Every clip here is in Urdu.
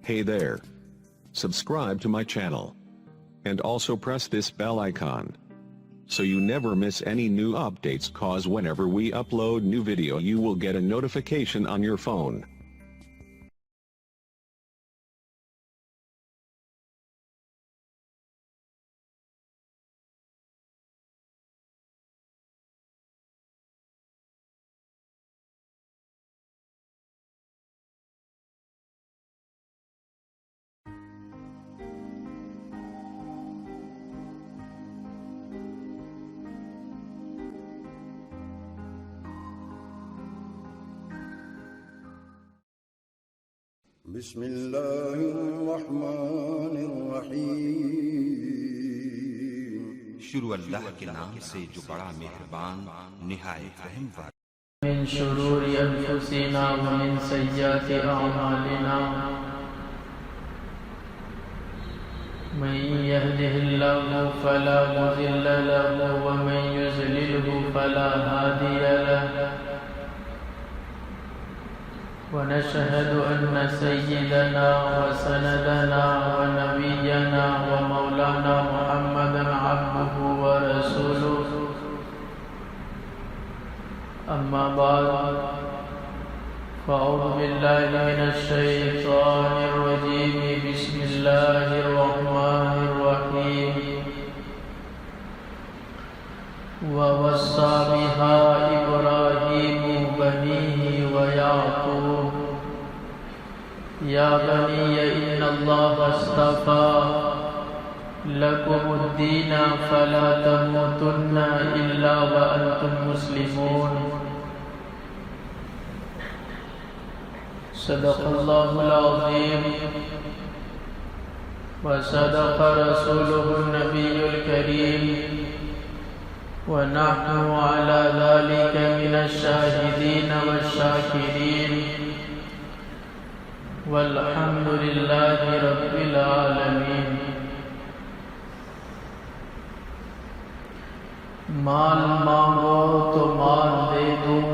Hey there. Subscribe to my channel. And also press this bell icon, so you never miss any new updates, cause whenever we upload new video you will get a notification on your phone. بسم الله الرحمن الرحيم شروع اللہ کے نام سے جو بڑا مہربان نہایت رحم والا. من شرور انفسنا ومن سیئات اعمالنا من يهده الله فلا مضل له ومن يضلل فلا هادي له ونشهد أن سيدنا وسندنا ونبينا ومولانا محمدا عبده ورسوله. أما بعد فأعوذ بالله من الشيطان الرجيم. بسم الله الرحمن الرحيم. ووصى بها إبراهيم بنيه ويعقوب يا بني إن الله اصطفى لكم الدين فلا تموتن إلا وأنتم مسلمون. صدق الله العظيم وصدق رسوله النبي الكريم ونحن على ذلك من الشاهدين والشاكرين والحمد لله رب العالمين. مال مانگو تو مال دے دوں،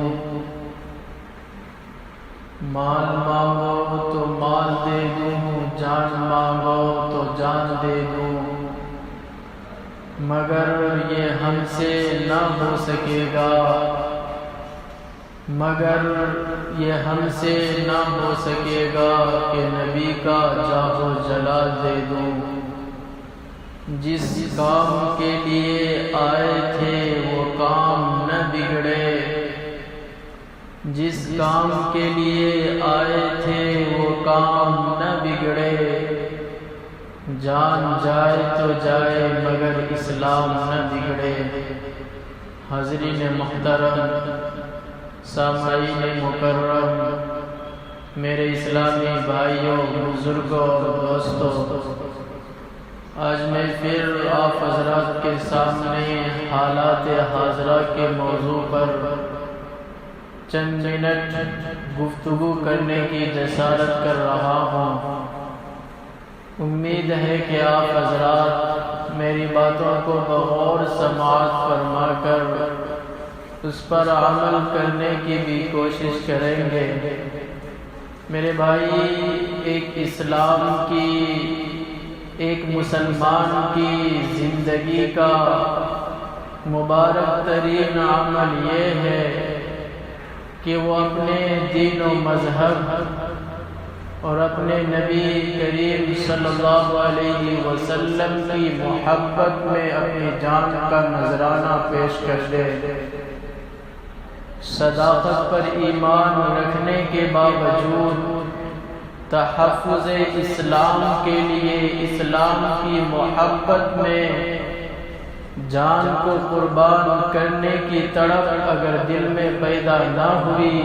مال مانگو تو مال دے دوں، جان مانگو تو جان دے دوں، مگر یہ ہم سے نہ ہو سکے گا، مگر یہ ہم سے نہ ہو سکے گا کہ نبی کا جاہ و جلال دے دوں. جس کام کے لیے آئے تھے وہ کام نہ بگڑے، جس کام کے لیے آئے تھے وہ کام نہ بگڑے، جان جائے تو جائے مگر اسلام نہ بگڑے. حاضرین محترم، سامعین مکرم، میرے اسلامی بھائیوں، بزرگوں اور دوستوں، آج میں پھر آپ حضرات کے سامنے حالات حاضرہ کے موضوع پر چند منٹ گفتگو کرنے کی جسارت کر رہا ہوں. امید ہے کہ آپ حضرات میری باتوں کو بغور سماعت فرما کر اس پر عمل کرنے کی بھی کوشش کریں گے. میرے بھائی، ایک اسلام کی، ایک مسلمان کی زندگی کا مبارک ترین عمل یہ ہے کہ وہ اپنے دین و مذہب اور اپنے نبی کریم صلی اللہ علیہ وسلم کی محبت میں اپنی جان کا نذرانہ پیش کر دے. صداقت پر ایمان رکھنے کے باوجود تحفظ اسلام کے لیے اسلام کی محبت میں جان کو قربان کرنے کی تڑپ اگر دل میں پیدا نہ ہوئی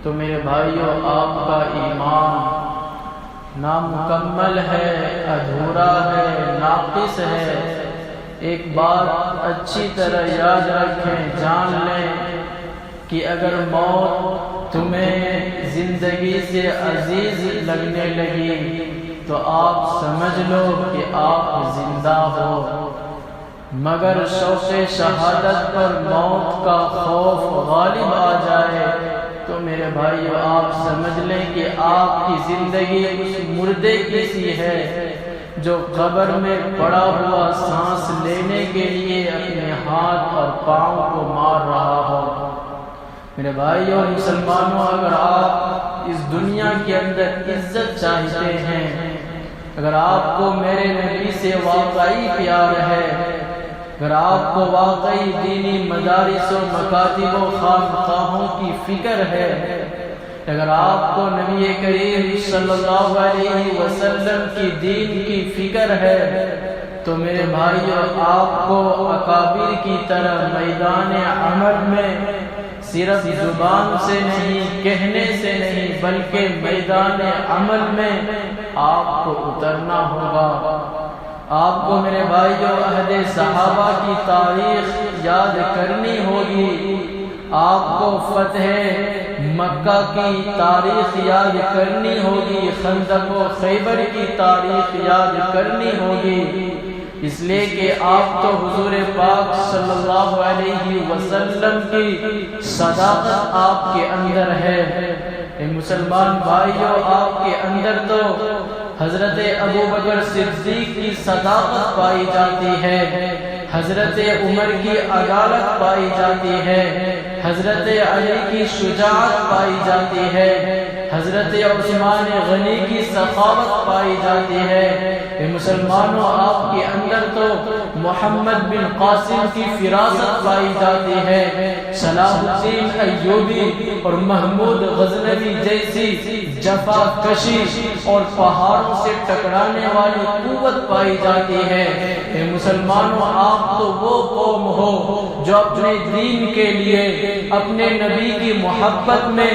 تو میرے بھائیوں، آپ کا ایمان نامکمل ہے، ادھورا ہے، ناقص ہے. ایک بات اچھی طرح یاد رکھیں، جان لیں کہ اگر موت تمہیں زندگی سے عزیز لگنے لگی تو آپ سمجھ لو کہ آپ زندہ ہو، مگر شوق شہادت پر موت کا خوف غالب آ جائے تو میرے میرے بھائیو آپ سمجھ لیں کہ آپ کی زندگی اس مردے کی سی ہے جو قبر میں پڑا ہوا سانس لینے کے لیے اپنے ہاتھ اور پاؤں کو مار رہا ہو۔ میرے بھائیو مسلمانوں، اگر آپ اس دنیا کے اندر عزت چاہتے ہیں، اگر آپ کو میرے نبی سے واقعی پیار ہے، اگر آپ کو واقعی دینی مدارس و مکاتب و خانقاہوں کی فکر ہے، اگر آپ کو نبی کریم صلی اللہ علیہ وسلم کی دین کی فکر ہے، تو میرے بھائیو آپ کو اکابر کی طرح میدان عمل میں صرف زبان سے نہیں، کہنے سے نہیں، بلکہ میدان عمل میں آپ کو اترنا ہوگا۔ آپ کو میرے بھائیو عہد صحابہ کی تاریخ یاد کرنی ہوگی، آپ کو فتح مکہ کی تاریخ یاد کرنی ہوگی، خندق و خیبر کی تاریخ یاد کرنی ہوگی، اس لیے کہ آپ تو حضور پاک صلی اللہ علیہ وسلم کی صداقت آپ کے اندر ہے۔ اے مسلمان بھائیو، آپ کے اندر تو حضرت ابو بکر صدیق کی صداقت پائی جاتی ہے، حضرت عمر کی عدالت پائی جاتی ہے، حضرت علی کی شجاعت پائی جاتی ہے، حضرت عثمان غنی کی سخاوت پائی جاتی ہے۔ اے مسلمانوں، آپ کے اندر تو محمد بن قاسم کی فراست پائی جاتی ہے، صلاح الدین ایوبی اور محمود غزنوی جیسی جفا کشی اور پہاڑوں سے ٹکرانے والی قوت پائی جاتی ہے۔ اے مسلمانوں، آپ تو وہ قوم ہو جو اپنے دین کے لیے اپنے نبی کی محبت میں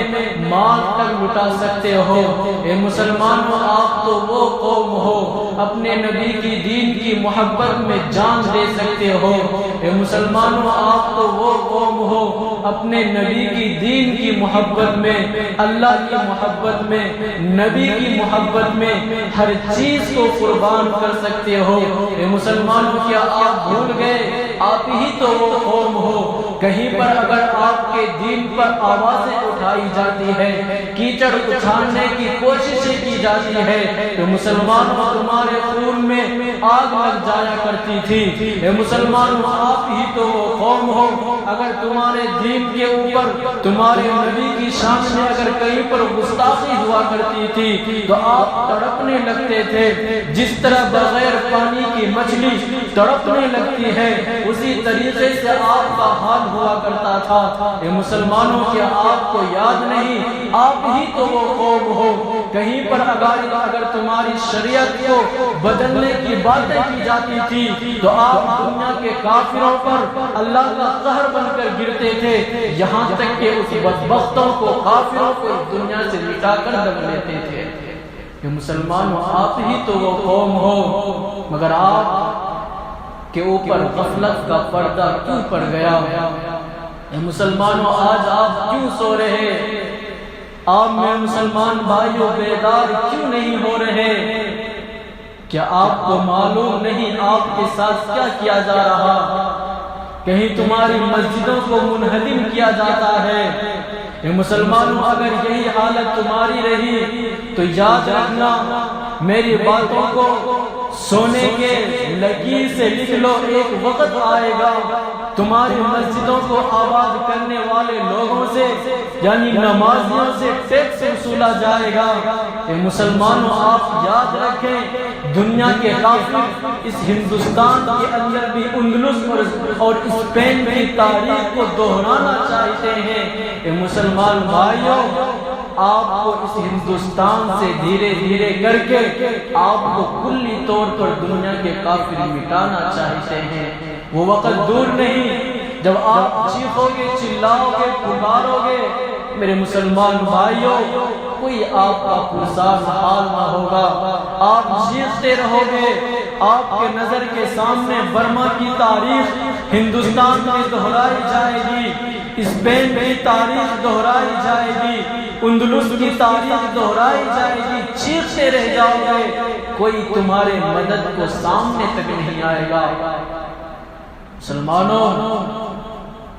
مال تک لٹا سکتے ہو۔ اے مسلمانوں، آپ تو وہ قوم ہو اپنے نبی کی دین کی محبت میں جان دے سکتے ہو۔ اے مسلمانوں، آپ تو وہ قوم ہو اپنے نبی کی دین کی محبت میں، اللہ کی محبت میں، نبی کی محبت میں ہر چیز کو قربان کر سکتے ہو۔ اے مسلمانوں، کیا آپ بھول گئے آپ ہی تو وہ قوم ہو، کہیں پر اگر آپ کے دین پر آوازیں اٹھائی جاتی ہے، کیچڑ اچھالنے کی کوششیں کی جاتی ہے، تو مسلمانوں تمہارے خون میں آگ لگ جایا کرتی تھی۔ اے مسلمانوں، آپ ہی تو وہ قوم ہو، اگر تمہارے دین کے اوپر، تمہارے نبی کی شان میں اگر کہیں پر گستاخی ہوا کرتی تھی تو آپ تڑپنے لگتے تھے، جس طرح بغیر پانی کی مچھلی تڑپنے لگتی ہے، اسی طریقے سے آپ کا حال ہوا کرتا تھا۔ اے مسلمانوں، کیا آپ کو یاد نہیں آپ ہی تو وہ قوم ہو، کہیں پر اگر تمہاری شریعت کو بدلنے کی باتیں کی جاتی تھی تو آپ دنیا کے کافروں پر اللہ کا قہر بن کر گرتے تھے، یہاں تک کہ اس بدبختوں کو، کافروں کو اس دنیا سے مٹا کر دم لیتے تھے۔ کہ مسلمانوں، آپ ہی تو وہ قوم ہو، مگر آپ کے اوپر غفلت کا پردہ کیوں پڑ گیا؟ اے مسلمانوں، آج آپ کیوں سو رہے؟ آپ میں مسلمان بھائیوں بیدار کیوں نہیں ہو رہے؟ کیا آپ کو معلوم نہیں آپ کے ساتھ کیا کیا جا رہا؟ کہیں تمہاری مسجدوں کو منہدم کیا جاتا ہے۔ اے مسلمانوں، اگر یہی حالت تمہاری رہی تو یاد رکھنا، میری باتوں کو سونے کے لکیر سے لکھ لو، ایک وقت آئے گا تمہاری مسجدوں کو آباد کرنے والے لوگوں سے، یعنی نمازیوں سے ٹیکس وصولا جائے گا۔ اے مسلمانوں، آپ یاد رکھیں، دنیا کے کافر اس ہندوستان کے اندر بھی اندلس اور اسپین کی تاریخ کو دہرانا چاہتے ہیں۔ اے مسلمان بھائیوں، آپ کو اس ہندوستان سے دھیرے دھیرے کر کے آپ کو کلی طور پر دنیا کے کافر مٹانا چاہتے ہیں۔ وہ وقت دور نہیں جب آپ چیخو گے، چلاؤ گے، پکارو گے، میرے مسلمان بھائیوں، کوئی آپ کا پرساز حال نہ ہوگا، آپ چیختے رہو گے، آپ کے نظر کے سامنے برما کی تاریخ ہندوستان میں دہرائی جائے گی، اسپین کی تاریخ دہرائی جائے گی، اندلس کی تاریخ دہرائی جائے گی، چیختے رہ جاؤ گے، کوئی تمہارے مدد کو سامنے تک نہیں آئے گا۔ مسلمانوں،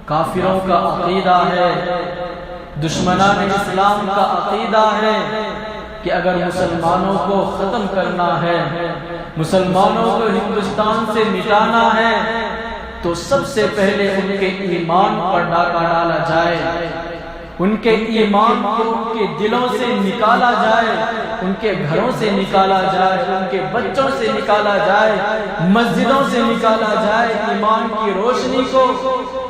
کافروں کا عقیدہ ہے دشمنان اسلام کا عقیدہ ہے کہ اگر مسلمانوں کو ختم کرنا ہے، مسلمانوں کو ہندوستان سے مٹانا ہے، تو سب سے پہلے ان کے ایمان پر ڈاکہ ڈالا جائے، ان کے ایمان کو ان کے دلوں سے نکالا جائے، ان کے گھروں سے نکالا جائے، ان کے بچوں سے نکالا جائے، مسجدوں سے نکالا جائے ایمان کی روشنی کو،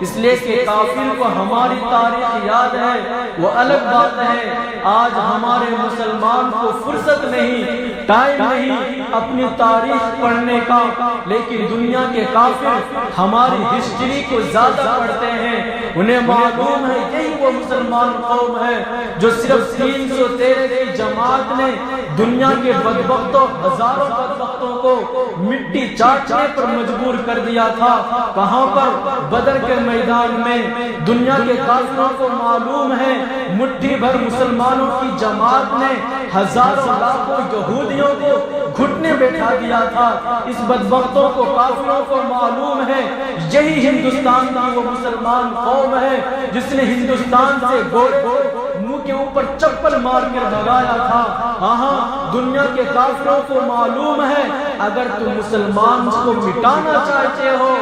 اس لیے کہ کافر کو ہماری تاریخ یاد ہے، وہ الگ بات ہے۔ آج ہمارے مسلمان کو فرصت نہیں، ٹائم نہیں اپنی تاریخ پڑھنے کا، لیکن دنیا کے کافر ہماری ہسٹری کو زیادہ پڑھتے ہیں، انہیں معلوم ہے یہی وہ مسلمان قوم ہے جو صرف 313 کی جماعت نے دنیا کے بدبختوں، ہزاروں بدبختوں کو مٹی چاٹنے پر مجبور کر دیا تھا۔ کہاں پر؟ بدر کے میدان میں۔ دنیا کے کافروں کو معلوم ہے مٹھی بھر مسلمانوں کی جماعت نے ہزاروں لاکھوں یہودیوں کو گھٹنے بیٹھا دیا تھا۔ اس بدبختوں کو، کافروں کو معلوم ہے یہی ہندوستان کی وہ مسلمان قوم ہے جس نے ہندوستان سے منہ کے اوپر چپل مار کر بھگایا تھا۔ ہاں، دنیا کے کافروں کو معلوم ہے اگر تم مسلمان کو مٹانا چاہتے ہو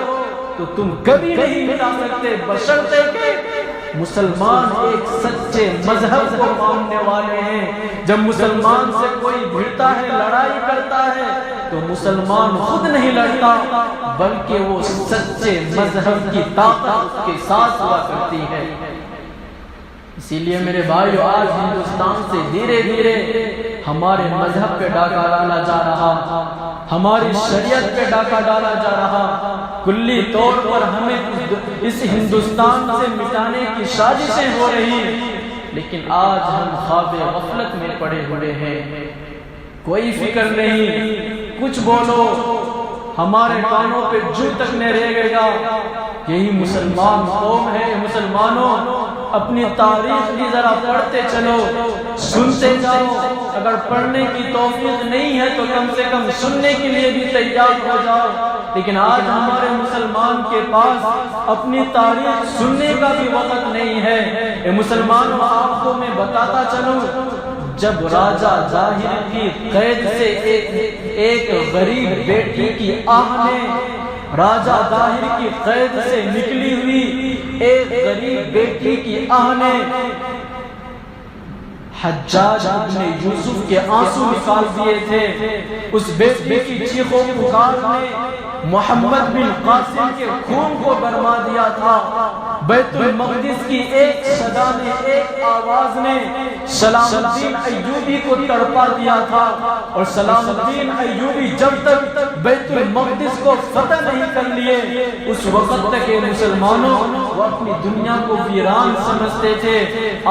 تو تم کبھی نہیں مٹا سکتے، بشرطے کہ مسلمان ایک سچے مذہب کو ماننے والے ہیں۔ جب مسلمان سے کوئی بھڑتا ہے، لڑائی کرتا ہے، تو مسلمان خود نہیں لڑتا بلکہ وہ سچے مذہب کی طاقت اس کے ساتھ ہوا کرتی ہے۔ اسی لیے میرے بھائیو، آج ہندوستان سے دھیرے دھیرے ہمارے مذہب پہ ڈاکہ ڈالا جا رہا، ہماری شریعت پہ ڈاکہ ڈالا جا رہا، کلی طور پر ہمیں اس ہندوستان سے مٹانے کی سازشیں ہو رہی، لیکن آج ہم خواب غفلت میں پڑے ہوئے ہیں، کوئی فکر نہیں، کچھ بولو ہمارے کانوں پہ جو تک نہیں رہے گا۔ یہی مسلمان قوم ہے۔ مسلمانوں، اپنی تاریخ کی ذرا پڑھتے چلو، سنتے جاؤ، اگر پڑھنے کی توفیق نہیں ہے تو کم سے کم سننے کے لیے بھی تیار ہو جاؤ۔ لیکن آج ہمارے مسلمان کے پاس اپنی تاریخ سننے کا بھی وقت نہیں ہے۔ اے مسلمانوں، آپ کو میں بتاتا چلوں، جب راجہ ظاہر کی قید سے ایک غریب بیٹی کی آہ نے، راجہ ظاہر کی قید سے نکلی ہوئی ایک غریب بیٹی کی آہ نے حجاج ابن یوسف کے آنسو نکال دیے تھے۔ اس بیٹی کی چیخ و پکار نے محمد بن قاسم کے خون کو گرما دیا تھا۔ بیت المقدس کی ایک صدا نے، ایک آواز نے سلام الدین ایوبی کو تڑپا دیا تھا، اور سلام الدین ایوبی جب تک بیت المقدس کو فتح نہیں کر لیے، اس وقت تک مسلمانوں وہ اپنی دنیا کو ویران سمجھتے تھے۔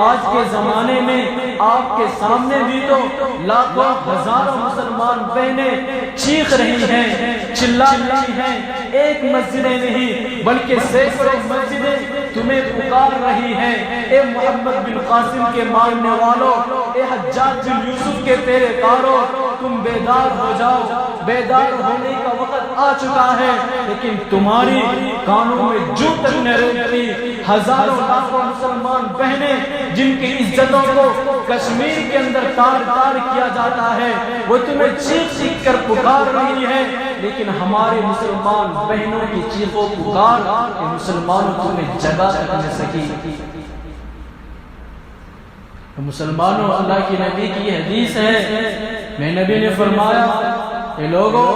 آج کے زمانے میں آپ کے سامنے بھی تو لاکھوں ہزاروں مسلمان بہنیں چیخ رہی ہیں، چلا رہی ہیں، ایک مسجدیں نہیں بلکہ سینکڑوں مسجدیں تمہیں پکار رہی ہیں۔ اے محمد بن قاسم کے ماننے والوں، اے حجاج بن یوسف کے پیرے کاروں، تم بیدار ہو جاؤ، بیدار ہونے کا وقت آ چکا ہے، لیکن تمہاری کانوں میں جو تک نہ رہتی، ہزاروں لاکھوں مسلمان بہنیں جن کی عزتوں کو کشمیر کے اندر تار تار کیا جاتا ہے، وہ تمہیں چیخ چیخ کر پکار رہی ہے، لیکن ہمارے مسلمان بہنوں کی چیخ و پکار مسلمانوں تمہیں جگہ تک نہ سکی۔ مسلمانوں، اللہ کی نبی کی حدیث ہے، میں نبی نے فرمایا، اے لوگوں،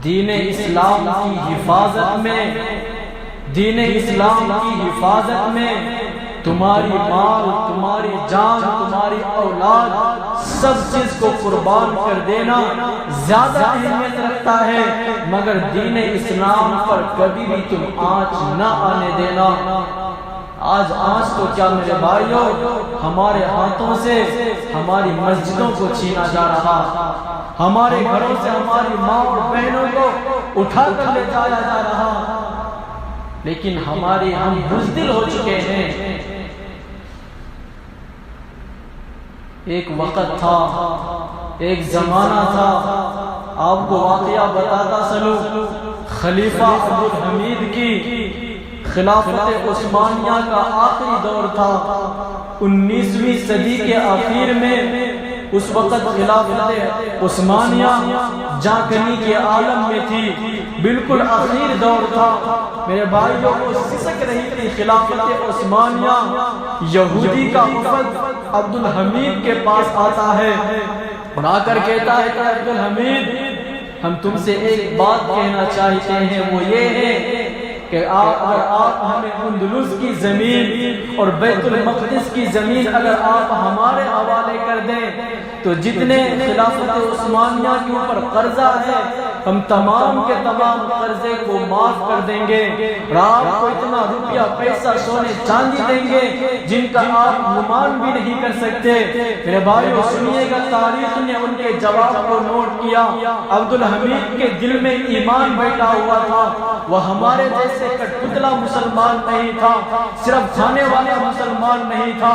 دین اسلام کی حفاظت میں، دین اسلام کی حفاظت میں تمہاری مال، تمہاری جان، تمہاری اولاد، سب چیز کو قربان کر دینا زیادہ اہمیت رکھتا ہے، مگر دین اسلام پر کبھی بھی تم آنچ نہ آنے دینا۔ آج آنچ تو کیا میرے بھائیوں، ہمارے ہاتھوں سے ہماری مسجدوں کو چھینا جا رہا، ہمارے گھروں سے ہماری ماں اور بہنوں کو اٹھا کر لے جایا جا رہا، لیکن ہم بزدل ہو چکے ہیں۔ ایک وقت تھا، ایک زمانہ تھا، آپ کو واقعہ بتاتا چلوں، خلیفہ عبدالحمید کی خلافت عثمانیہ کا آخری دور تھا۔ 19ویں صدی کے آخر میں اس وقت خلافت عثمانیہ جاں کے عالم میں تھی، بالکل آخری دور تھا۔ میرے بھائیوں کو سسک رہی تھی خلافت عثمانیہ۔ یہودی کا وفد عبدالحمید کے پاس آتا ہے اور آ کر کہتا ہے کہ عبدالحمید، ہم تم سے ایک بات کہنا چاہتے ہیں، وہ یہ ہے کہ اگر آپ ہمیں اندلس کی زمین اور بیت المقدس کی زمین اگر آپ ہمارے حوالے کر دیں تو جتنے خلافت عثمانیہ کے اوپر قرضہ ہے ہم تمام کے تمام قرضے کو معاف کر دیں گے، اور آپ کو اتنا روپیہ پیسہ سونے چاندی دیں گے جن کا آپ گمان بھی نہیں کر سکتے۔ میرے بھائیو سنیے گا، تاریخ نے ان کے جواب کو نوٹ کیا۔ عبدالحمید کے دل میں ایمان بیٹھا ہوا تھا، وہ ہمارے جیسے کٹ پتلا مسلمان نہیں تھا، صرف کھانے والا مسلمان نہیں تھا،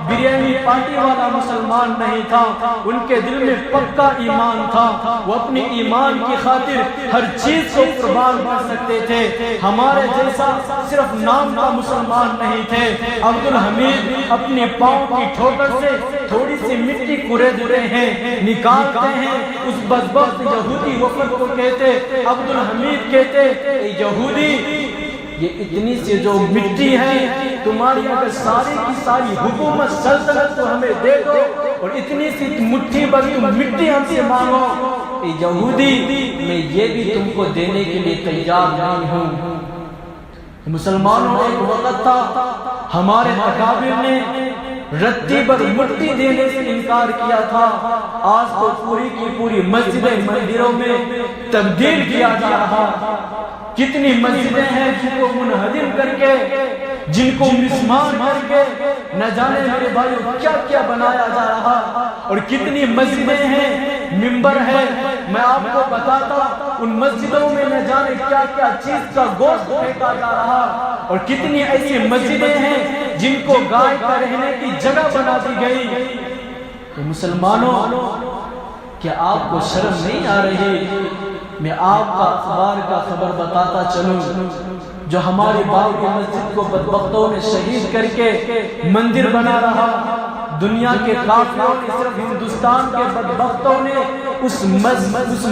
بریانی پارٹی والا مسلمان نہیں تھا، ان کے دل میں پکا ایمان تھا۔ وہ اپنی ایمان کی خاطر ہر چیز کو قربان کر سکتے تھے، ہمارے جیسا صرف نام کا مسلمان نہیں تھے۔ عبدالحمید اپنے پاؤں کی ٹھوکر سے تھوڑی سی مٹی کریدتے ہیں، نکالتے ہیں، اس بدبخت یہودی وفد کو کہتے، عبدالحمید کہتے، اے یہودی، یہ اتنی سی جو مٹی ہے تمہاری اگر ساری کی ساری حکومت سلطنت کو ہمیں دے دو اور اتنی سی مٹھی بھر تم مٹی ہم سے مانگو، اے یہودی میں یہ بھی تم کو دینے کے لیے تیار نہیں ہوں۔ مسلمانوں ایک وقت تھا ہمارے اکابر نے رتی بھر مٹی دینے سے انکار کیا تھا، آج تو پوری کی پوری مسجدیں مندروں میں تبدیل کیا جا رہا۔ کتنی مسجدیں ہیں جن کو منہدم کر کے، جن کو مسمار کر کے نہ جانے میرے بھائیو کیا کیا بنایا جا رہا، اور کتنی مسجدیں ہیں، منبر ہے، میں آپ کو بتاتا ان مسجدوں میں نہ جانے کیا کیا چیز کا گوشت پھینکا جا رہا، اور کتنی ایسی مسجدیں ہیں جن کو گائے کا رہنے کی جگہ بنا دی گئی۔ تو مسلمانوں، کیا آپ کو شرم نہیں آ رہی؟ میں آپ کا اخبار کا خبر بتاتا چلوں، جو ہماری باپ کی مسجد کو بدبختوں نے شہید کر کے مندر بنا رہا، دنیا کے کافروں نے صرف ہندوستان کے بدبختوں نے اس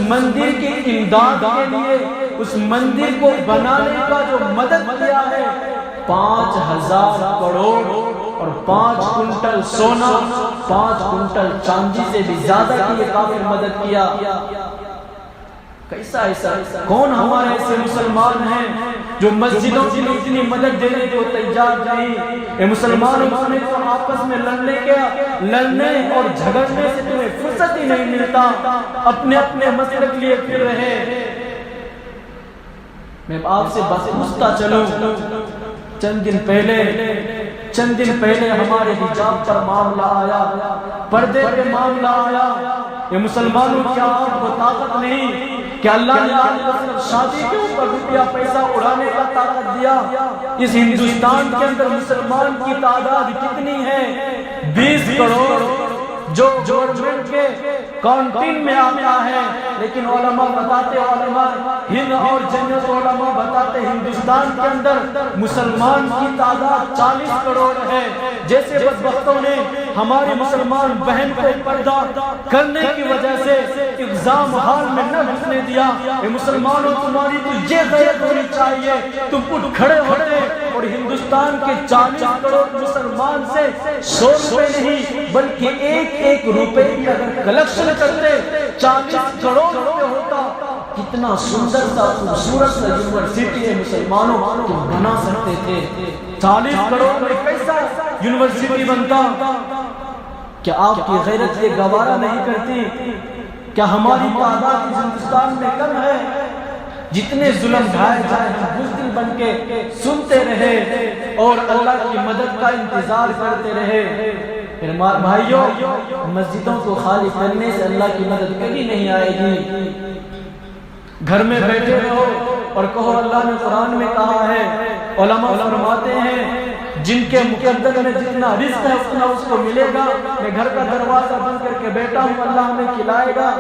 مندر کی امداد کے لیے، اس مندر کو بنانے کا جو مدد کیا ہے، 5000 کروڑ اور 5 کنٹل سونا، 5 کنٹل چاندی سے بھی زیادہ کی یہ کافر مدد کیا۔ کیسا ایسا کون ہمارے ایسے مسلمان ہیں جو مسجدوں کی اتنی مدد دینے کو تیار نہیں؟ اے مسلمانوں، تمہیں تو آپس میں لڑنے اور جھگڑنے سے تمہیں فرصت ہی نہیں ملتا، اپنے اپنے مسلک لیے پھر رہے۔ میں آپ سے بس پوچھتا چلوں، چند دن پہلے ہمارے حجاب پر معاملہ آیا، پردے پہ معاملہ آیا۔ یہ مسلمانوں کیا آپ کو طاقت نہیں کہ اللہ نے آپ کو صرف شادی کے اوپر روپیہ پیسہ اڑانے کا طاقت دیا؟ اس ہندوستان کے اندر مسلمان کی تعداد کتنی ہے؟ 20 کروڑ جو گورنمنٹ کے کانٹین میں آتا ہے، لیکن علماء بتاتے، علماء ہند اور جنت علماء بتاتے ہندوستان کے اندر مسلمان کی تعداد 40 کروڑ ہے۔ جیسے بدبختوں نے ہماری مسلمان بہن کو پردہ کرنے کی وجہ سے اگزام ہال میں نہ گھسنے دیا۔ اے مسلمانوں، تمہاری تو یہ غیرت ہونی چاہیے، تم اٹھ کھڑے ہوتے اور ہندوستان کے 40 کروڑ مسلمان سے 100 روپے نہیں بلکہ ایک روپے کی اگر کلیکشن کرتے 40 کروڑ روپے ہوتا، کتنا سندر سا خوبصورت سا یونیورسٹی ہے مسلمانوں تم بنا سکتے تھے۔ 40 کروڑ میں کیسا یونیورسٹی بنتا؟ کیا آپ کی غیرت یہ گوارا نہیں کرتی؟ کیا ہماری تعداد اس ہندوستان میں کم ہے؟ جتنے ظلم ڈھائے جائے ہم بزدل بن کے سنتے رہے اور اللہ کی مدد کا انتظار کرتے رہے۔ میرے بھائیوں، مسجدوں کو خالی کرنے سے اللہ کی مدد کبھی نہیں آئے گی۔ گھر میں بیٹھے رہو اور کہو اللہ نے قرآن میں کہا ہے، علماء فرماتے ہیں جن کے مقدر میں جتنا رزق ہے اتنا اس کو ملے گا. میں گھر کا دروازہ بند کر کے بیٹھا ہوں, اللہ ہمیں کھلائے گا,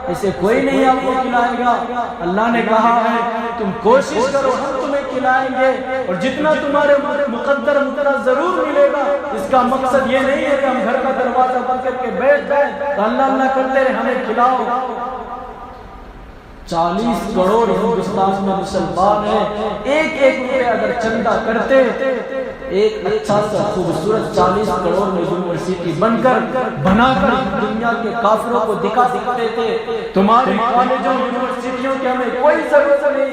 اسے کوئی نہیں آپ کو کھلائے گا. اللہ نے کہا ہے تم کوشش کرو, ہم تمہیں کھلائیں گے, اور جتنا تمہارے مقدر اتنا ضرور ملے گا. اس کا مقصد یہ نہیں ہے کہ ہم گھر کا دروازہ بند کر کے بیٹھ جائیں تو اللہ اللہ کرتے رہے ہمیں کھلاؤ. 40 کروڑ ہندوستان میں مسلمان ہیں, ایک ایک روپے اگر چندہ کرتے ایک اچھا سا خوبصورت 40 کروڑ میں یونیورسٹی بن کر بنا کر دنیا کے کافروں کو دکھا سکتے تھے تمہاری کالجوں یونیورسٹیوں کی ہمیں کوئی ضرورت نہیں.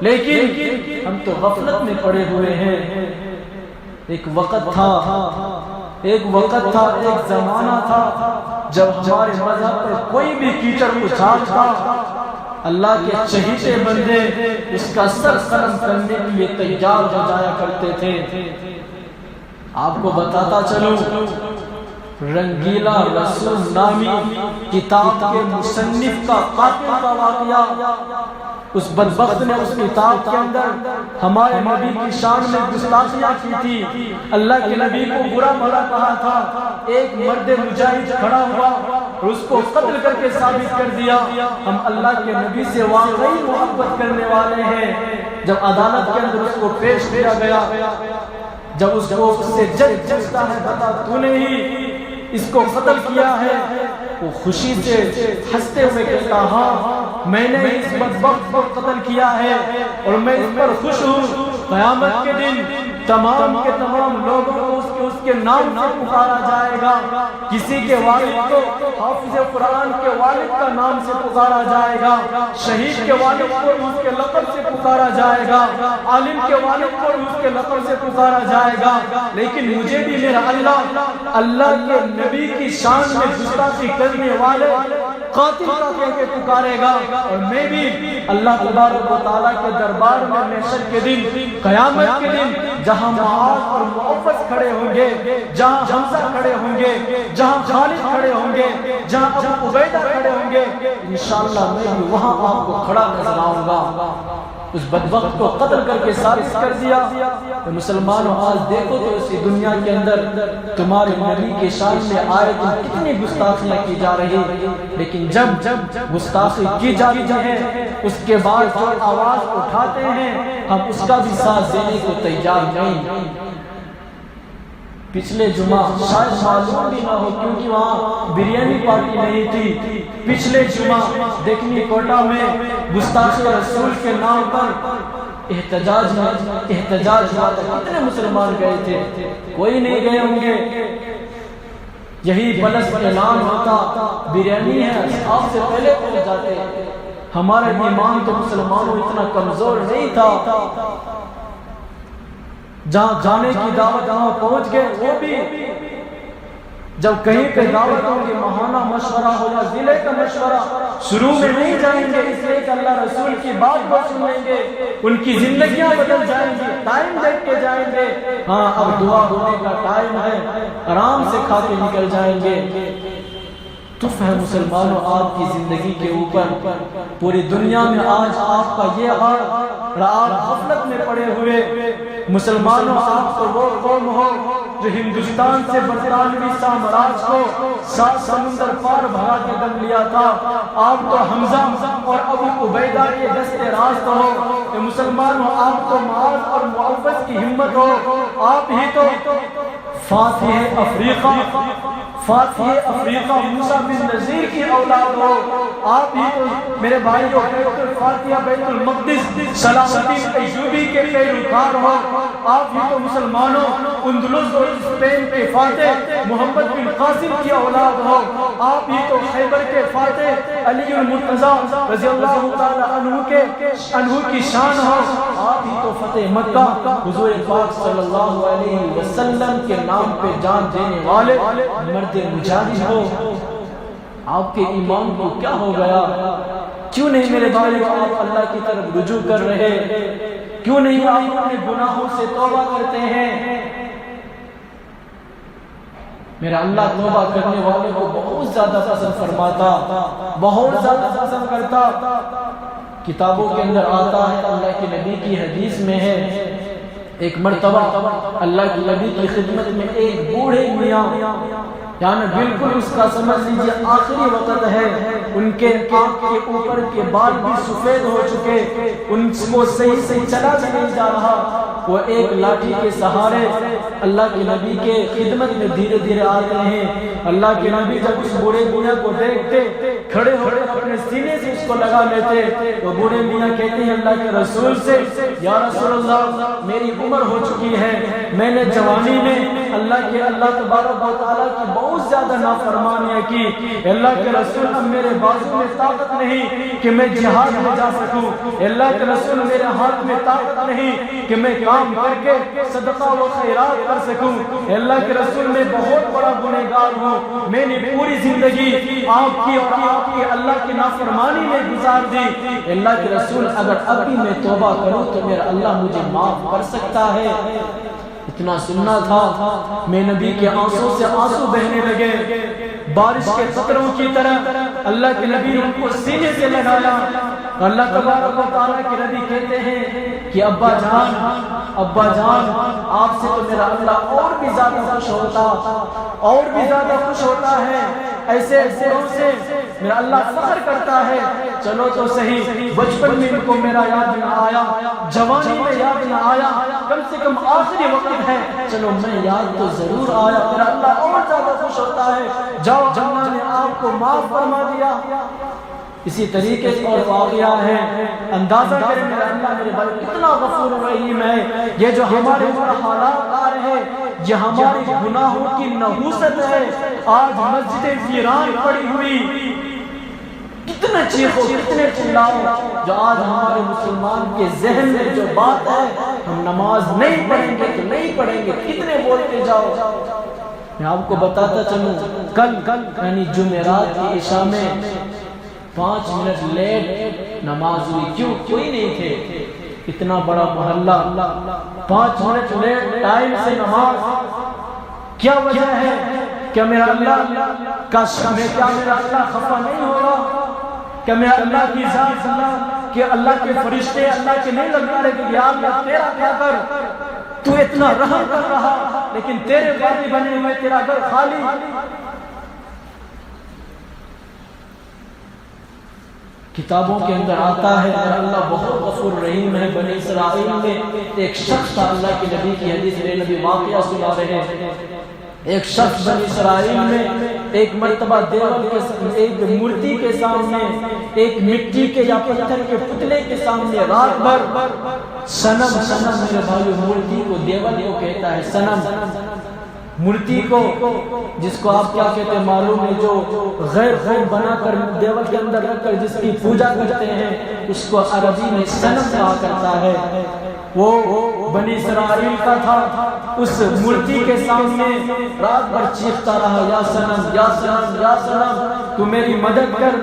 لیکن ہم تو غفلت میں پڑے ہوئے ہیں. ایک وقت تھا, ایک زمانہ تھا جب ہمارے مذہب پر کوئی بھی کیچڑ اچھالتا اللہ کے چہیتے بندے اس کا سر قلم کرنے کے لیے تیار ہو جایا کرتے تھے. آپ کو بتاتا چلوں, رنگیلا رسول نامی کتاب کے مصنف کا قاتل کا واقعہ, اس بدبخت نے اس کتاب کے اندر ہمارے نبی کی شان میں گستاخیاں کی تھی, اللہ کے نبی کو برا بھلا کہا تھا. ایک مرد مجاہد کھڑا ہوا اور اس کو قتل کر کے ثابت کر دیا ہم اللہ کے نبی سے واقعی محبت کرنے والے ہیں. جب عدالت کے اندر اس کو پیش کیا گیا, جب اس کو اس سے جج پوچھتا ہے بتا تو نے ہی اس کو قتل کیا ہے, وہ خوشی سے ہنستے ہوئے کہتا ہاں میں نے اس بدبخت کو قتل کیا ہے اور میں اس پر خوش ہوں. قیامت کے دن تمام کے تمام لوگوں کو اس کے نام سے پکارا جائے گا. کسی کے والد کو حافظ قرآن کے والد کا نام سے پکارا جائے گا, شہید کے والد کو اس کے لقب سے پکارا جائے گا, عالم کے والد کو اس کے لقب سے پکارا جائے گا. لیکن مجھے بھی میرا اللہ کے نبی کی شان میں گستاخی کرنے والے قاتل کا کہہ کے پکارے گا, اور میں بھی اللہ تبارک و تعالیٰ کے دربار میں محشر کے دن, قیامت کے دن, جہاں معاذ اور معوذ کھڑے ہوں گے, جہاں حمزہ کھڑے ہوں گے, جہاں خالد کھڑے ہوں گے, جہاں ابو عبیدہ کھڑے ہوں گے, انشاءاللہ میں بھی وہاں آپ کو کھڑا نظر آؤں گا. اس بدبخت کو قتل کر کے ثابت کر دیا. مسلمانوں آج دیکھو تو اسی دنیا کے اندر تمہارے نبی کے شان میں آئے تو کتنی گستاخیاں کی جا رہی, لیکن جب گستاخی کی جاتی ہے اس کے بعد جو آواز اٹھاتے ہیں ہم اس کا بھی ساتھ دینے کو تیار نہیں. پچھلے جمعہ شاید معلوم بھی نہ ہو کیونکہ وہاں بریانی پارٹی نہیں تھی, پچھلے جمعہ دیکھنی کوٹا میں گستاخی رسول کے نام پر احتجاج ہوا تھا. کتنے مسلمان گئے تھے؟ کوئی نہیں گئے ہوں گے. یہی بلس اعلان ہوتا بریانی ہے آپ سے پہلے پہنچ جاتے. ہمارا ایمان تو مسلمانوں اتنا کمزور نہیں تھا. جہاں جانے کی دعوت وہاں پہنچ گئے, وہ بھی جب کہیں پہ دعوت ہوگی ماہانہ مشورہ ہو یا ضلع کا مشورہ, شروع میں نہیں جائیں گے اس لیے کہ اللہ رسول کی بات کو سنیں گے, ان کی زندگیاں بدل جائیں گی, ٹائم دیکھ کے جائیں گے. ہاں اب دعا ہونے کا ٹائم ہے, آرام سے کھا کے نکل جائیں گے. تف ہے مسلمانوں آپ کی زندگی کے اوپر, پوری دنیا میں آج آپ کا یہ حال, آپ غفلت میں پڑے ہوئے. مسلمانوں آپ تو وہ قوم ہو جو ہندوستان سے برطانوی سامراج کو 7 سمندر پار بھگا کے دم لیا تھا. آپ تو حمزہ اور ابو عبیدہ کے دست راست ہو. مسلمانوں آپ تو معاذ اور معوذ کی ہمت ہو. آپ ہی تو فاتح افریقہ موسیٰ بن نذیر کی اولاد ہو. آپ ہی تو میرے بھائی جو بیت الفاتحہ بیت المقدس صلاح الدین ایوبی کے پیروکار ہو. آپ ہی تو مسلمانوں اندلس اور اسپین کے فاتح محمد بن قاسم کی اولاد ہو. آپ ہی تو خیبر کے فاتح علی المرتضیٰ رضی اللہ تعالی عنہ کی شان ہو. آپ ہی تو فتح مکہ حضور پاک صلی اللہ علیہ وسلم کے نام پہ جان دینے والے مرد مجاہد ہو. آپ کے ایمان کو کیا ہو گیا؟ کیوں نہیں میرے بھائی آپ اللہ کی طرف رجوع کر رہے؟ کیوں نہیں آپ اپنے گناہوں سے توبہ کرتے ہیں؟ میرا اللہ توبہ کرنے والے کو بہت زیادہ پسند فرماتا, بہت زیادہ پسند کرتا. کتابوں کے اندر آتا ہے, اللہ کے نبی کی حدیث میں ہے, ایک مرتبہ اللہ کے نبی کی خدمت میں ایک بوڑھے میاں، یعنی بالکل اس کا سمجھ لیجیے آخری وقت ہے، ان کے آنکھ کے اوپر کے بال بھی سفید ہو چکے، ان کو صحیح سے چلا بھی نہیں جا رہا، وہ ایک لاٹھی کے سہارے اللہ کے نبی کے خدمت میں دھیرے دھیرے آتے ہیں۔ اللہ کے نبی جب اس بوڑھے میاں کو دیکھتے، کھڑے ہو کر اپنے سینے سے اس کو لگا لیتے، تو بوڑھے میاں کہتے ہیں اللہ کے رسول سے، یا رسول اللہ میری عمر ہو چکی ہے، میں نے جوانی میں اللہ تبارک و تعالیٰ کی بہت زیادہ نافرمانیاں کی، اللہ کے رسول اب میرے بازو میں طاقت نہیں کہ میں جہاد میں جا سکوں، اللہ کے رسول میرے ہاتھ میں طاقت نہیں کہ میں کام کر کے صدقہ و خیرات کر سکوں، اللہ کے رسول میں بہت بڑا گنہگار ہوں، میں نے پوری زندگی آپ کی اور آپ کی اللہ کی نافرمانی میں گزار دی، اللہ کے رسول اگر اب بھی میں توبہ کروں تو میرا اللہ مجھے معاف کر سکتا ہے۔ اتنا سننا تھا، میں نبی کے آنسوں سے آنسو بہنے لگے، بارش کے قطروں کی طرح اللہ کے نبی نے ان کو سینے سے لگایا۔ اللہ تبارک و تعالیٰ کے نبی کہتے ہیں کہ ابا جان آپ سے تو میرا اللہ اور بھی زیادہ خوش ہوتا ہے، ایسے گھوڑوں سے میرا اللہ فخر کرتا ہے۔ چلو تو صحیح، بچپن میں ان کو میرا یاد نہ آیا، جوانی میں یاد نہ آیا، کم سے کم آخری وقت ہے، چلو میں یاد تو ضرور آیا، میرا اللہ اور زیادہ خوش ہوتا ہے، جاؤ اللہ نے آپ کو معاف فرما دیا۔ اسی طریقے سے اور واقعہ ہے، اندازہ کریں میرا اللہ میرے بھائی کتنا غفور رحیم ہے۔ یہ جو ہمارے اوپر حالات آ رہے ہیں، یہ ہمارے گناہوں کی نحوست ہے۔ آج مسجدیں ویران پڑی ہوئی، کتنے چیخو کتنے چلاؤ، جو آج ہمارے مسلمان کے ذہن میں جو بات ہے، ہم نماز نہیں پڑھیں گے تو نہیں پڑھیں گے، کتنے بولتے جاؤ۔ میں آپ کو بتاتا چلوں، کل یعنی جمعرات کی عشاء میں 5 منٹ لیٹ نماز ہوئی، کیوں؟ کوئی نہیں تھے، اتنا بڑا محلہ، 5 منٹ لیٹ ٹائم سے نماز، کیا وجہ ہے؟ کیا میرا اللہ خفا نہیں ہوگا؟ کیا میرا اللہ کی ذات کہ اللہ کے فرشتے اللہ کے نہیں لگا رہے کہ یا اللہ تیرا کیا کر، تو اتنا رحم کر رہا لیکن تیرے باقی بنے ہوئے تیرا گھر خالی۔ کتابوں کے اندر آتا ہے میرا اللہ بہت غفور رحیم ہے۔ بنی اسرائیل میں ایک شخص تھا، اللہ کے نبی کی حدیث میں نبی واقعہ سنا رہے ہیں، ایک شخص بنی اسرائیل میں ایک مرتبہ دیوال کے ایک مورتی کے سامنے، ایک مٹی کے یا پتھر کے پتلے کے سامنے رات بھر صنم میرے بھائی، مورتی کو دیوال کو کہتا ہے صنم، مورتی کو جس کو آپ کیا کہتے ہیں معلوم ہے، جو غیر بنا کر دیوال کے اندر رکھ کر جس کی پوجا کرتے ہیں، اس کو عربی میں صنم کہا کرتا ہے۔ وہ بنی اسرائیل کا تھا، اس مورتی کے سامنے رات بھر چیختا رہا، یا صنم یا صنم یا صنم، تو میری مدد کر،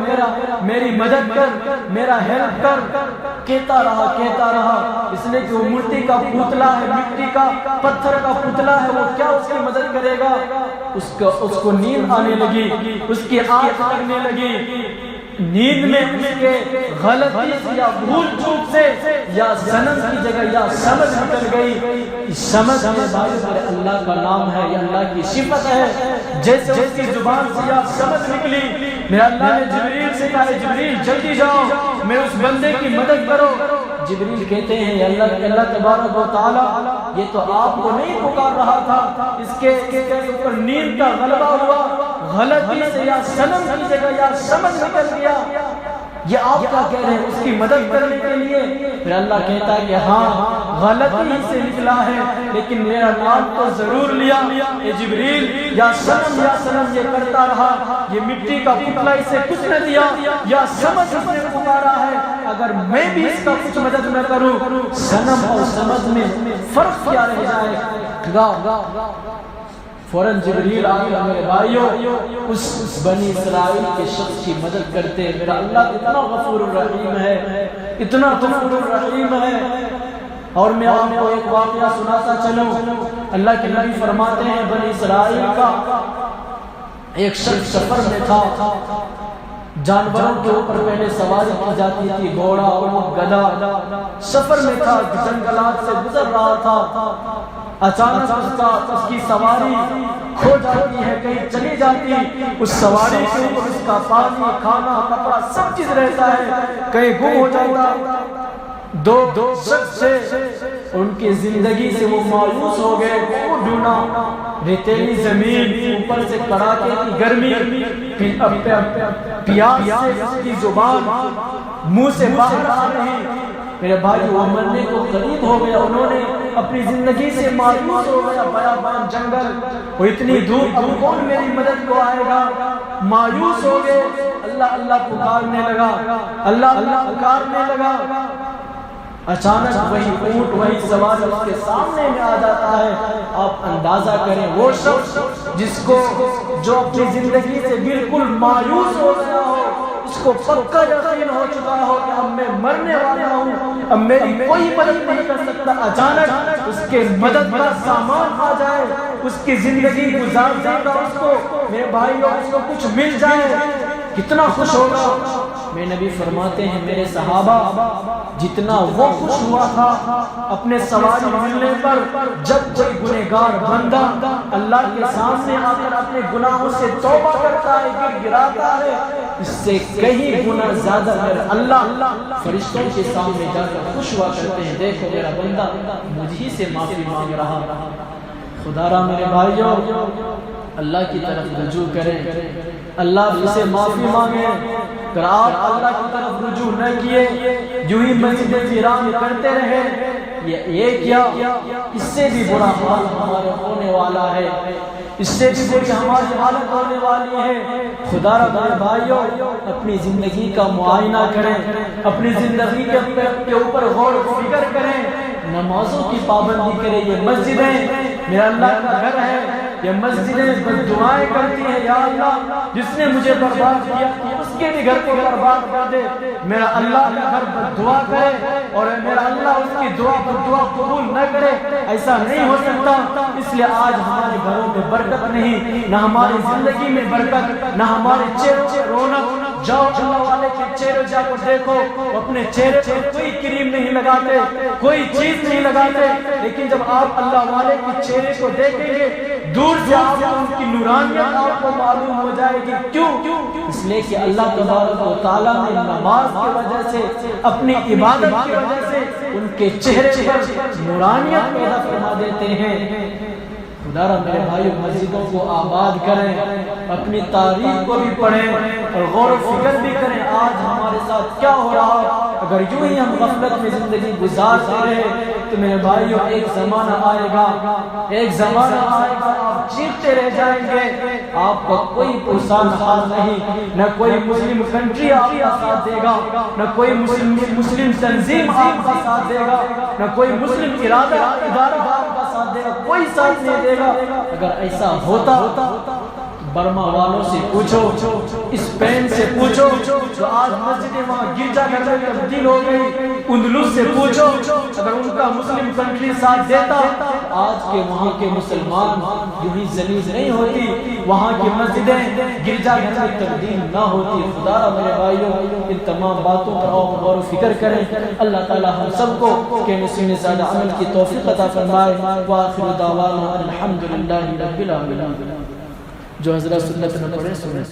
میری مدد کر، میرا ہیلپ کر، کہتا رہا، اس لیے کہ وہ مورتی کا پتلا ہے، مٹی کا پتھر کا پتلا ہے، وہ کیا اس کی مدد کرے گا؟ اس کو نیند آنے لگی، اس کی آنکھ لگنے لگی، نیند میں اس کے غلطی سے یا بھول چوک سے یا صنم کی جگہ یا سمجھ نکل گئی۔ سمجھ میرے بھائی میرے اللہ کا نام ہے، یہ اللہ کی صفت ہے، جیسے اس کی زبان سے یا سمجھ نکلی، میرے اللہ نے جبریل سے کہا جبریل جلدی جاؤ، میں اس بندے کی مدد کرو۔ جبریل کہتے ہیں اللہ تبارک و تعالیٰ یہ تو آپ کو نہیں پکار رہا تھا، اس کے اوپر نیند کا غلبہ ہوا، غلطی سے یا صنم کی جگہ یا سمجھ نکل گیا، یہ آپ کیا کہہ رہے ہیں اس کی مدد کرنے کے لیے؟ پھر اللہ کہتا ہے کہ ہاں غلطی سے نکلا ہے لیکن میرا نام تو ضرور لیا، اے جبریل یا صنم یہ کرتا رہا، یہ مٹی کا پتلا اسے کچھ نہ دیا یا سمجھ اس نے پکارا ہے، اگر میں بھی اس کا کچھ مدد نہ کروں، صنم اور سمجھ میں فرق کیا رہ جائے گا؟ فوراً جبریل آگے میرے بھائیوں اس بنی اسرائیل کے شخص کی مدد کرتے ہیں۔ میرا اللہ اتنا غفور الرحیم ہے، اتنا غفور الرحیم ہے۔ اور میں آپ کو ایک واقعہ سناتا چلوں، اللہ کے نبی فرماتے ہیں بنی اسرائیل کا ایک شخص سفر میں تھا، جانوروں کے اوپر پہلے سواری کی جاتی تھی، گھوڑا، اونٹ، گدھا۔ سفر میں تھا، جنگلات سے گزر رہا تھا، اچانک اس کی سواری کھو جاتی ہے، کہیں چلی جاتی، اس سواری کے اوپر اس کا پانی، کھانا، کپڑا سب چیز رہتا ہے، کہیں گم ہو جاتا۔ دو شخص سے ان کی زندگی سے وہ مایوس ہو گئے، وہ ڈھونڈا، ریتیلی زمین، اوپر سے کڑاکے کی گرمی، پیاس سے اس کی زبان منہ سے باہر آ رہی۔ میرے بھائی وہ مرنے کو قریب ہو گیا، انہوں نے اپنی زندگی سے مایوس ہو گیا، بیابان جنگل، وہ اتنی دور، اب کون میری مدد کو آئے گا؟ مایوس ہو گئے، اللہ اللہ پکارنے لگا، اللہ اللہ پکارنے لگا۔ اچانک وہی اونٹ، وہی سوار اس کے سامنے میں آ جاتا ہے۔ آپ اندازہ کریں وہ شخص جس کو جو اپنی زندگی سے بالکل مایوس ہو گیا ہو، اس کو پکا یقین ہو چکا ہو کہ اب میں مرنے والا ہوں، اب میری کوئی مدد نہیں کر سکتا، اچانک اس کے مدد کا سامان آ جائے، اس کی زندگی گزار دے گا، اس کو میرے بھائیوں اس کو کچھ مل جائے، کتنا خوش ہوگا۔ میرے نبی فرماتے ہیں میرے صحابہ جتنا وہ خوش ہوا تھا اپنے سواری ملنے پر، جب کوئی گنہگار بندہ اللہ کے سامنے آ کر اپنے گناہوں سے توبہ کرتا ہے، گر گراتا ہے، اس سے کہیں گنا زیادہ میرا اللہ فرشتوں کے سامنے جا کر خوش ہوا کرتے ہیں، دیکھو میرا بندہ مجھ ہی سے معافی مانگ رہا۔ خدا را میرے بھائیوں اللہ کی طرف رجوع کریں، اللہ سے معافی مانگیں۔ اگر آپ اللہ کی طرف رجوع نہ کیے، جو ہی مسجد ویران کرتے رہے، یہ کیا، اس سے بھی برا حال ہمارے ہونے والا ہے، اس سے بھی بری ہماری حالت ہونے والی ہے۔ خدا را میرے بھائیوں اپنی زندگی کا معائنہ کریں، اپنی زندگی کے اوپر غور و فکر کریں، نمازوں کی پابندی کریں۔ یہ مسجدیں میرا اللہ کا گھر ہے، یہ مسجدیں بس دعائیں کرتی ہیں، یا اللہ جس نے مجھے برباد کیا اس کے بھی گھر کو برباد کر دے، میرا اللہ کا گھر بد دعا کرے اور میرا اللہ اس کی دعا پر دعا قبول نہ کرے، ایسا نہیں ہو سکتا۔ اس لیے آج ہمارے گھروں میں برکت نہیں، نہ ہماری زندگی میں برکت، نہ ہمارے چہروں سے رونق۔ جاؤ اللہ والے کے چہرے جا کر دیکھو، اپنے چہرے پر کوئی کریم نہیں لگاتے، کوئی چیز نہیں لگاتے، لیکن جب آپ اللہ والے کے چہرے کو دیکھیں گے دور سے آپ کو ان کی نورانیت آپ کو معلوم ہو جائے گی۔ کیوں؟ اس لیے کہ اللہ تبارک و تعالیٰ نے نماز کی وجہ سے، اپنی عبادت کی وجہ سے ان کے چہرے پر نورانیت پیدا فرما دیتے ہیں۔ خدا را میرے بھائی مسجدوں کو آباد کریں، اپنی تاریخ کو بھی پڑھیں اور غور و فکر بھی کریں آج ہمارے ساتھ کیا ہو رہا۔ اگر یوں ہی ہم غفلت میں زندگی گزارتے رہے تو میرے بھائیوں ایک زمانہ آئے گا، ایک زمانہ آئے گا آپ چیختے رہ جائیں گے، آپ کا کوئی پرسان حال نہیں، نہ کوئی مسلم کنٹری آپ کا ساتھ دے گا، نہ کوئی مسلم تنظیم آپ کا ساتھ دے گا، نہ کوئی مسلم ادارہ آپ کا ساتھ دے گا، کوئی ساتھ نہیں دے گا۔ اگر ایسا ہوتا برما والوں سے پوچھو، اسپین سے پوچھو جو آج مسجدیں وہاں گرجا گھر میں تبدیل ہو گئی، اندلس سے پوچھو اگر ان کا مسلم کنٹری ساتھ دیتا، آج کے وہاں کے مسلمان یوں ہی ذلیل نہیں ہوتی، وہاں کی مسجدیں گرجا گھر میں تبدیل نہ ہوتی۔ خدا را میرے بھائیوں ان تمام باتوں پر غور و فکر کریں۔ اللہ تعالی ہم سب کو کہ مسلم زیادہ عمل کی توفیق عطا فرمائے۔ وآخر دعوانا الحمدللہ رب العالمین۔ جو حضرات سنت نہ پڑھیں سنیں۔